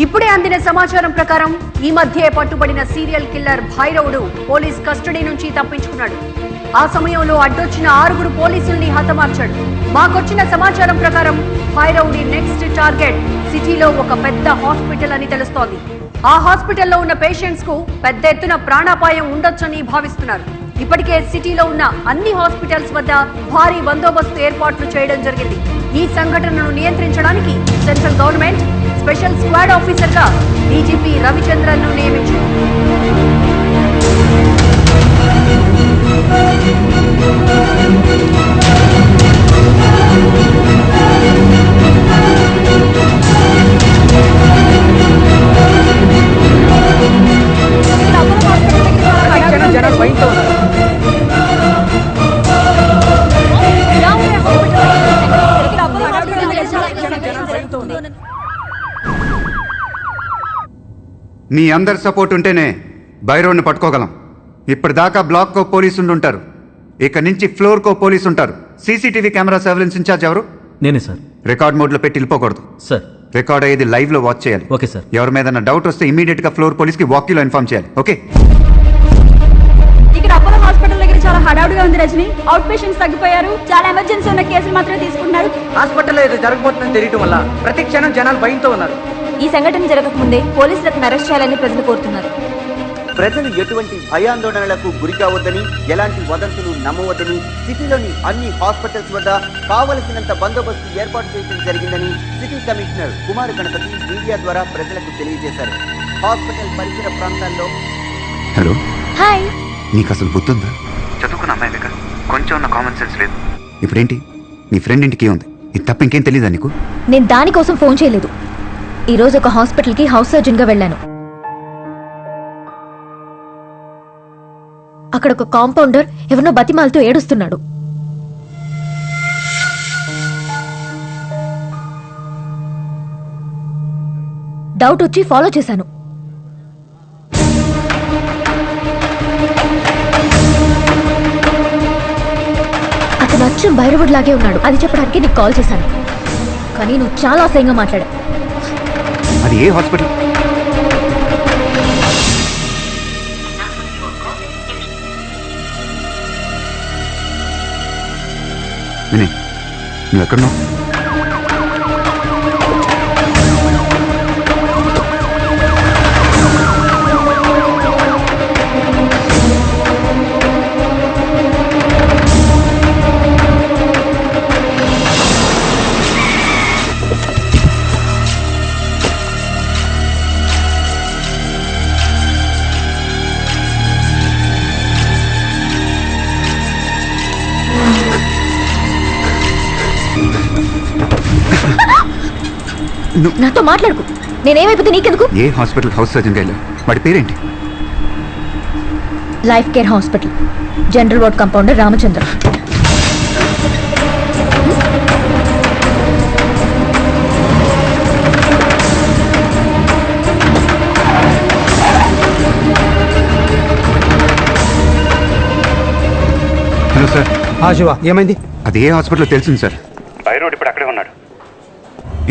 ఇప్పుడే అందిన సమాచారం ప్రకారం ఈ మధ్య పట్టుబడిన సీరియల్ కిల్లర్ భైరవుడు పోలీస్ కస్టడీ నుంచి తప్పించుకున్నాడు. ఆ సమయంలో అడ్డొచ్చిన 6 పోలీసుల్ని హతమార్చాడు. మాకొచ్చిన సమాచారం ప్రకారం భైరవుడి నెక్స్ట్ టార్గెట్ సిటీలో ఒక పెద్ద హాస్పిటల్ అని తెలుస్తోంది. ఆ హాస్పిటల్లో ఉన్న పేషెంట్స్ కు పెద్ద ఎత్తున ప్రాణాపాయం ఉండొచ్చని భావిస్తున్నారు. ఇప్పటికే సిటీలో ఉన్న అన్ని హాస్పిటల్స్ వద్ద భారీ బందోబస్తు ఏర్పాట్లు చేయడం జరిగింది. ఈ సంఘటనను నియంత్రించడానికి central government special squad officer గా డీజీపీ రవిచంద్రన్ ను నియమించారు. మీ అందరి సపోర్ట్ ఉంటేనే భైరవుని పట్టుకోగలం. ఇప్పటిదాకా బ్లాక్ కో పోలీసులు ఉంటారు, ఇక నుంచి ఫ్లోర్ కో పోలీసు ఉంటారు. సీసీటీవీ కెమెరా సర్వేలెన్స్ ఇన్ఛార్జ్ ఎవరు? నేనే సార్. రికార్డ్ మోడ్ లో పెట్టి వెళ్ళిపోకూడదు సార్. రికార్డ్ అయ్యేది లైవ్ లో వాచ్ చేయాలి. Okay sir. ఎవరి మీద డౌట్ వస్తే ఇమీడియట్ గా ఫ్లోర్ పోలీస్ కి వాకీలో ఇన్ఫార్మ్ చేయాలి. ఓకే. ఇక్కడ అపోలో హాస్పిటల్ దగ్గర చాలా హడావుడిగా ఉంది రజని. Out patients తగ్గిపోయారు. చాలా ఎమర్జెన్సీ ఉన్న కేసులు మాత్రమే తీసుకుంటున్నారు. హాస్పిటల్లో ఏదో జరగబోతుందని తెలియటం వల్ల ప్రతి క్షణం జనాలు భయంతో ఉన్నారు. ఈ సంఘటన జరగకముందే పోలీసులకు అరెస్ట్ చేయాలని ప్రజలు కోరుతున్నారు. ప్రజలు ఎటువంటి భయాందోళనలకు గురి కావద్దని, ఎలాంటి వదంతులు నమ్మవద్దని సిటీలోని అన్ని హాస్పిటల్స్ వద్ద కావలసినంత బందోబస్తు ఏర్పాటు చేయడం జరిగిందని city commissioner Kumar Ganapathi media ద్వారా ప్రజలకు తెలియజేశారు. హాస్పిటల్ పరిసర ప్రాంతాల్లో హలో, హాయ్. నీకు అసలు బుద్ధుందా? చదువుకున్న అమ్మాయి కదా, కొంచెం ఉన్న కామన్ సెన్స్ లేదు. ఇప్పుడేంటి, నీ ఫ్రెండ్ ఇంటికి ఉంది, ఇది తప్ప ఇంకేం తెలీదా నీకు? నేను దానికోసం ఫోన్ చేయలేదు. ఈ రోజు ఒక హాస్పిటల్ కి హౌస్ సర్జన్ గా వెళ్ళాను. అక్కడ ఒక కాంపౌండర్ ఎవరినో బతిమాలతో ఏడుస్తున్నాడు. డౌట్ వచ్చి ఫాలో చేశాను. అతను అచ్చం భైరవుడి లాగే ఉన్నాడు. అది చెప్పడానికి నీకు కాల్ చేశాను, కానీ నువ్వు చాలా అసహ్యంగా మాట్లాడా. అది ఏ హాస్పిటల్? వినయ్, నువ్వు ఎక్కడున్నావు? నాతో మాట్లాడుకు. నేనేమైపోతే నీకెందుకు? ఏ హాస్పిటల్ హౌస్ సర్జన్ గా వెళ్ళావు? వాడి పేరేంటి? Life care hospital, general ward compounder Ramachandra. Hello sir. Shiva, ఏమైంది? అది ఏ హాస్పిటల్ తెలిసింది సార్. భైరవుడు ఇప్పుడు అక్కడే ఉన్నాడు.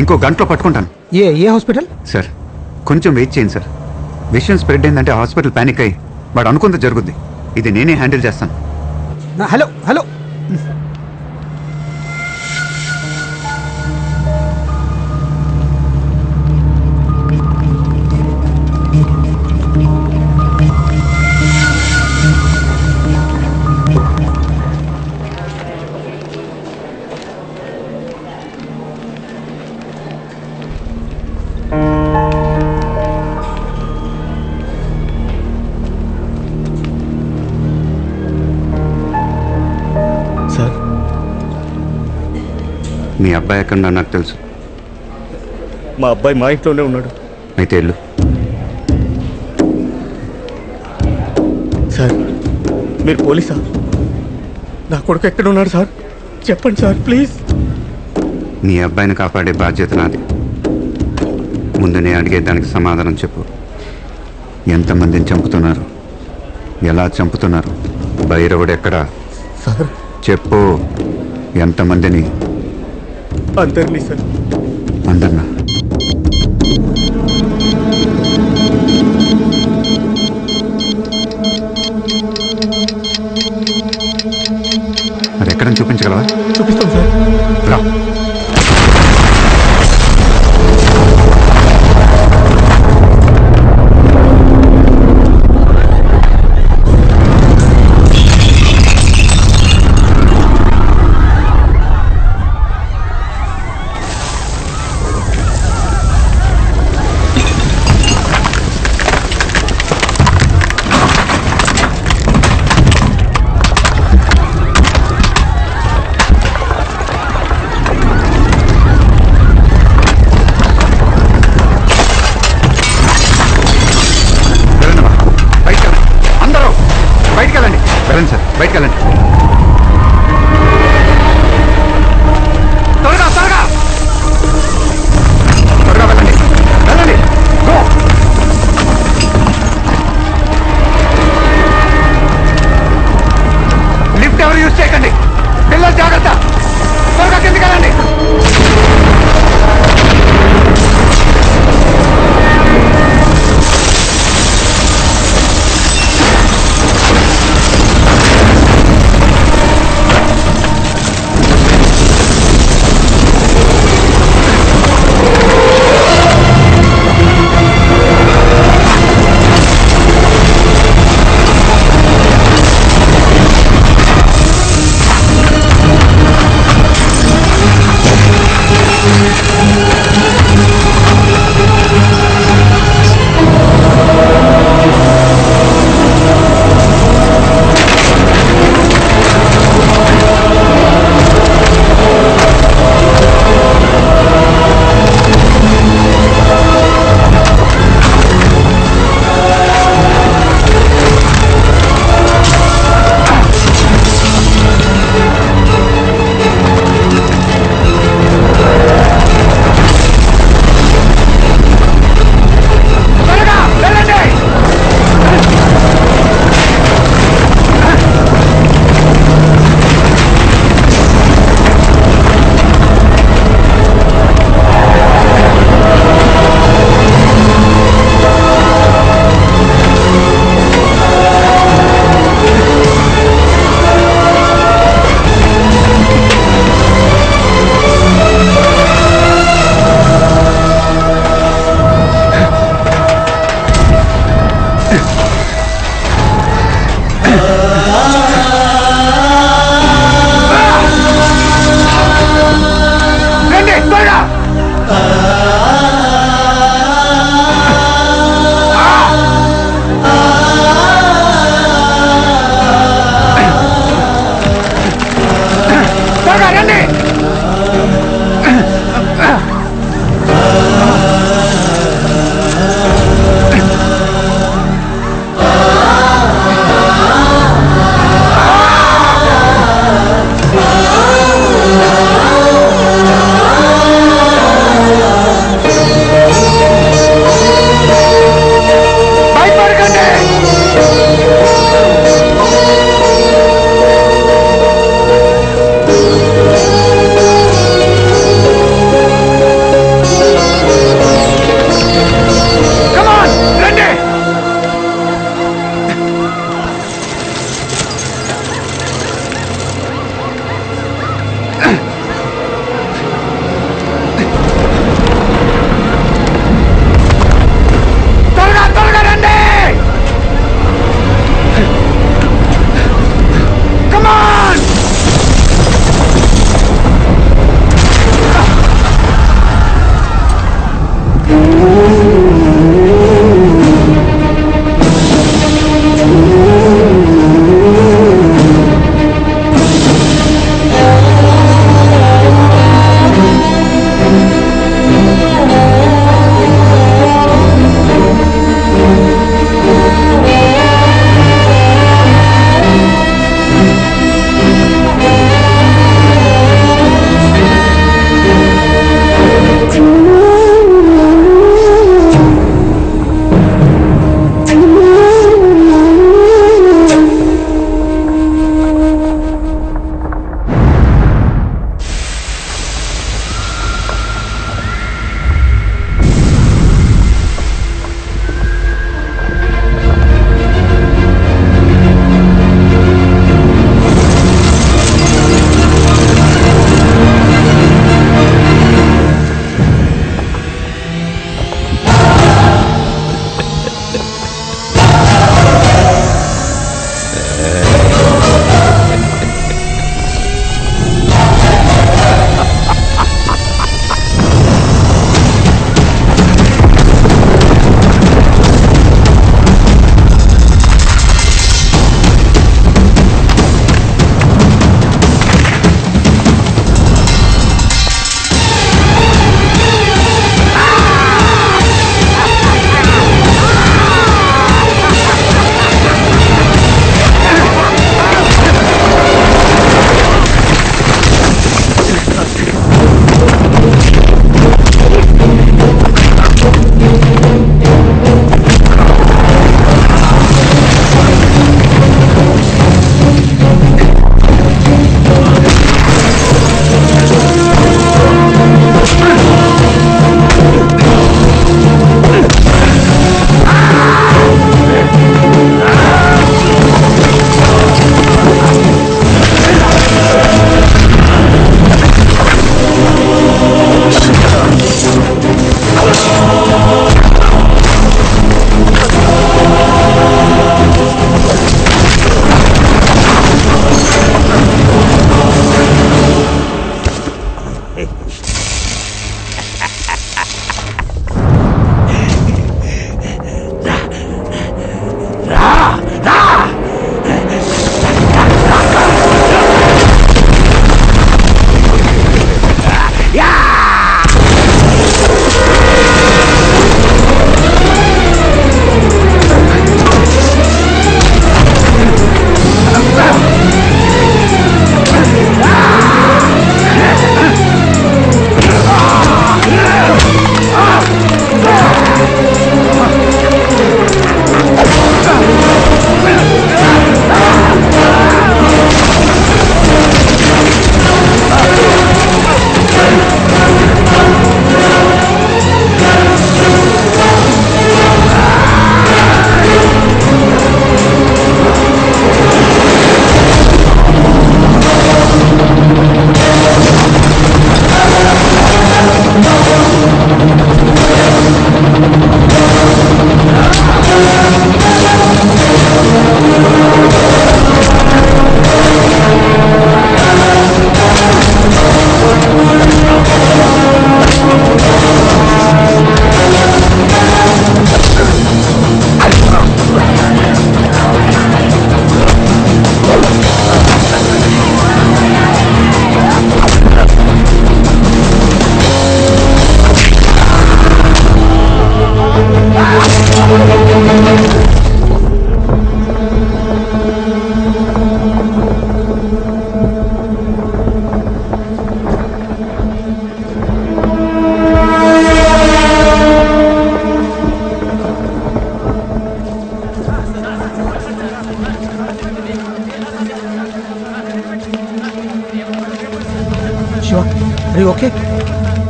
ఇంకో గంటలో పట్టుకుంటాను. ఏ హాస్పిటల్? సార్ కొంచెం వెయిట్ చేయండి సార్. విషయం స్ప్రెడ్ అయిందంటే హాస్పిటల్ పానిక్ అయ్యి వాడు అనుకుంది జరుగుద్ది. ఇది నేనే హ్యాండిల్ చేస్తాను. హలో హలో, మీ అబ్బాయి ఎక్కడున్నా నాకు తెలుసు. మా అబ్బాయి మా ఇంట్లోనే ఉన్నాడు. అయితే వెళ్ళు. సార్, మీరు పోలీసా? నా కొడుకు ఎక్కడ ఉన్నాడు సార్? చెప్పండి సార్ ప్లీజ్. నీ అబ్బాయిని కాపాడే బాధ్యత నాది. ముందు నేను అడిగే దానికి సమాధానం చెప్పు. ఎంతమందిని చంపుతున్నారు? ఎలా చంపుతున్నారు? భైరవుడు ఎక్కడా? సార్ చెప్పు. ఎంతమందిని? అందరినీ సార్. అందరినా? చూపించగలవా? చూపిస్తాం సార్. రా.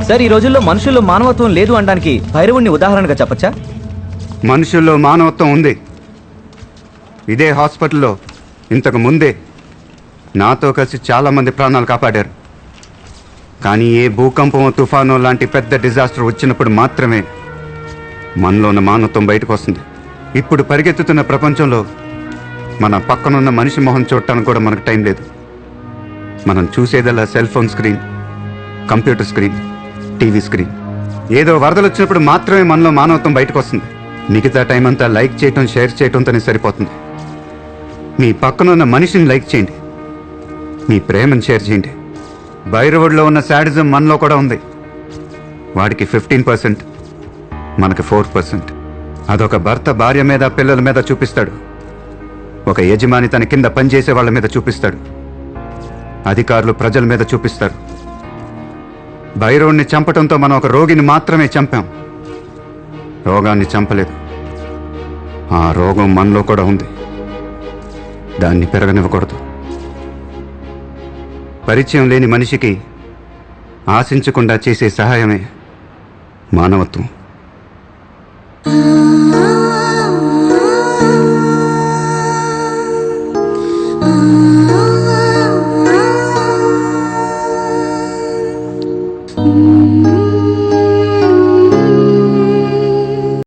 సార్ ఈ రోజుల్లో మనుషుల్లో మానవత్వం లేదు అనడానికి భైరవుణ్ణి ఉదాహరణగా చెప్పచ్చా? మనుషుల్లో మానవత్వం ఉంది. ఇదే హాస్పిటల్లో ఇంతకు ముందే నాతో కలిసి చాలామంది ప్రాణాలు కాపాడారు. కానీ ఏ భూకంపం తుఫాను లాంటి పెద్ద డిజాస్టర్ వచ్చినప్పుడు మాత్రమే మనలో ఉన్న మానవత్వం బయటకు వస్తుంది. ఇప్పుడు పరిగెత్తుతున్న ప్రపంచంలో మన పక్కనున్న మనిషి మొహం చూడటానికి కూడా మనకు టైం లేదు. మనం చూసేదల్లా cell phone screen, computer screen, TV screen. ఏదో వరదలు వచ్చినప్పుడు మాత్రమే మనలో మానవత్వం బయటకు వస్తుంది. మిగతా టైం అంతా లైక్ చేయటం, షేర్ చేయటంతోనే సరిపోతుంది. మీ పక్కనున్న మనిషిని లైక్ చేయండి, మీ ప్రేమను షేర్ చేయండి. భైరవుడిలో ఉన్న శాడిజం మనలో కూడా ఉంది. వాడికి 15%, మనకి 4%. అదొక భర్త భార్య మీద, పిల్లల మీద చూపిస్తాడు. ఒక యజమాని తన కింద పనిచేసే వాళ్ళ మీద చూపిస్తాడు. అధికారులు ప్రజల మీద చూపిస్తారు. భైరవుణ్ణి చంపటంతో మనం ఒక రోగిని మాత్రమే చంపాం, రోగాన్ని చంపలేదు. ఆ రోగం మనలో కూడా ఉంది, దాన్ని పెరగనివ్వకూడదు. పరిచయం లేని మనిషికి ఆశించకుండా చేసే సహాయమే మానవత్వం. Mm-hmm.